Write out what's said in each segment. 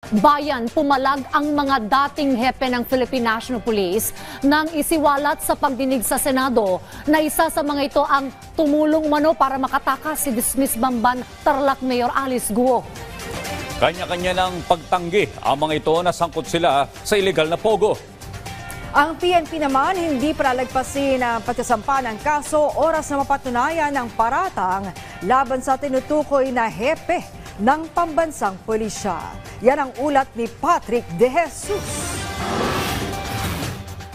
Bayan, pumalag ang mga dating hepe ng Philippine National Police nang isiwalat sa pagdinig sa Senado na isa sa mga ito ang tumulong umano para makatakas si dismiss Bamban Tarlac Mayor Alice Guo. Kanya-kanya ng pagtanggi ang mga ito na sangkot sila sa illegal na pogo. Ang PNP naman hindi palalagpasin ang pagsasampa ng kaso oras na mapatunayan ng paratang laban sa tinutukoy na hepe ng pambansang pulisya. Yan ang ulat ni Patrick De Jesus.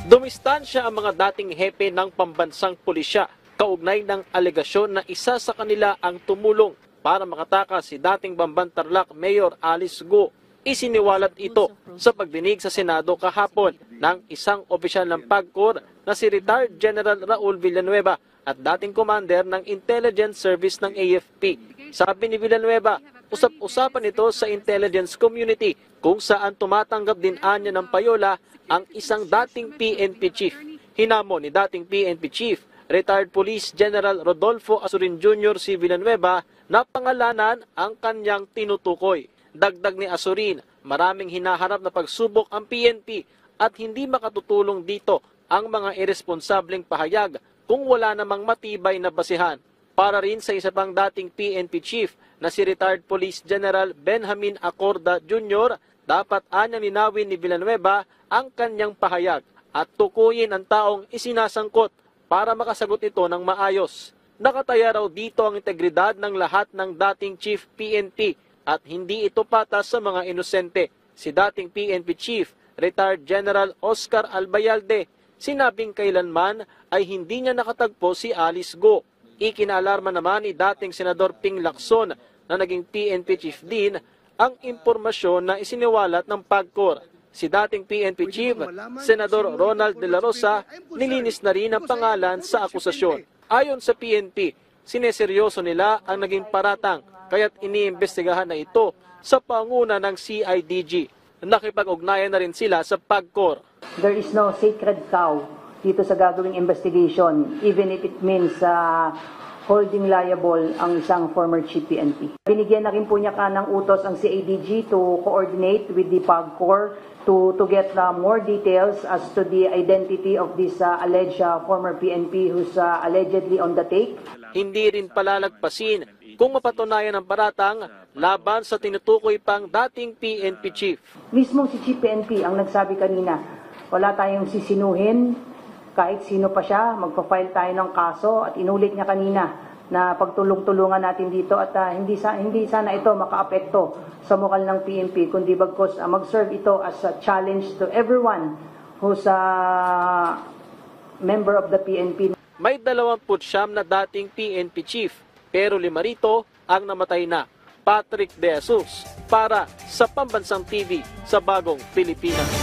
Dumistansya ang mga dating hepe ng pambansang pulisya kaugnay ng alegasyon na isa sa kanila ang tumulong para makatakas si dating Bamban Tarlac Mayor Alice Guo. Isiniwalat ito sa pagdinig sa Senado kahapon ng isang opisyal ng PAGCOR na si Retired General Raul Villanueva at dating commander ng Intelligence Service ng AFP. Sabi ni Villanueva, usap-usapan ito sa intelligence community kung saan tumatanggap din anya ng payola ang isang dating PNP chief. Hinamo ni dating PNP chief, Retired Police General Rodolfo Asurin Jr. si Villanueva na pangalanan ang kanyang tinutukoy. Dagdag ni Asurin, maraming hinaharap na pagsubok ang PNP at hindi makatutulong dito ang mga irresponsableng pahayag kung wala namang matibay na basihan. Para rin sa isa pang dating PNP chief na si Retired Police General Benjamin Acorda Jr., dapat anyang linawin ni Villanueva ang kanyang pahayag at tukuyin ang taong isinasangkot para makasagot ito ng maayos. Nakataya raw dito ang integridad ng lahat ng dating chief PNP at hindi ito patas sa mga inosente. Si dating PNP chief, Retired General Oscar Albayalde, sinabing kailanman ay hindi niya nakatagpo si Alice Guo. Ikinaalarma naman ni dating Senador Ping Lacson na naging PNP chief din ang impormasyon na isiniwalat ng PAGCOR. Si dating PNP chief, Senador Ronald De La Rosa, nilinis na rin ang pangalan sa akusasyon. Ayon sa PNP, sineseryoso nila ang naging paratang kaya't iniimbestigahan na ito sa panguna ng CIDG. Nakipag-ugnayan na rin sila sa PAGCOR. There is no sacred cow dito sa gagawing investigation, even if it means holding liable ang isang former chief PNP. Binigyan na rin po niya ng utos ang CIDG to coordinate with the PAGCOR to get more details as to the identity of this alleged former PNP who's allegedly on the take. Hindi rin palalagpasin kung mapatunayan ang paratang laban sa tinutukoy pang dating PNP chief. Mismong si Chief PNP ang nagsabi kanina, wala tayong sisinuhin, kahit sino pa siya, magpa-file tayo ng kaso at inulit niya kanina na pagtulong-tulungan natin dito at hindi sana ito makaapekto sa mukal ng PNP, kundi bagkus mag-serve ito as a challenge to everyone who's a member of the PNP. May 29 na dating PNP chief, pero 5 rito ang namatay na. Patrick De Jesus para sa Pambansang TV sa Bagong Pilipinas.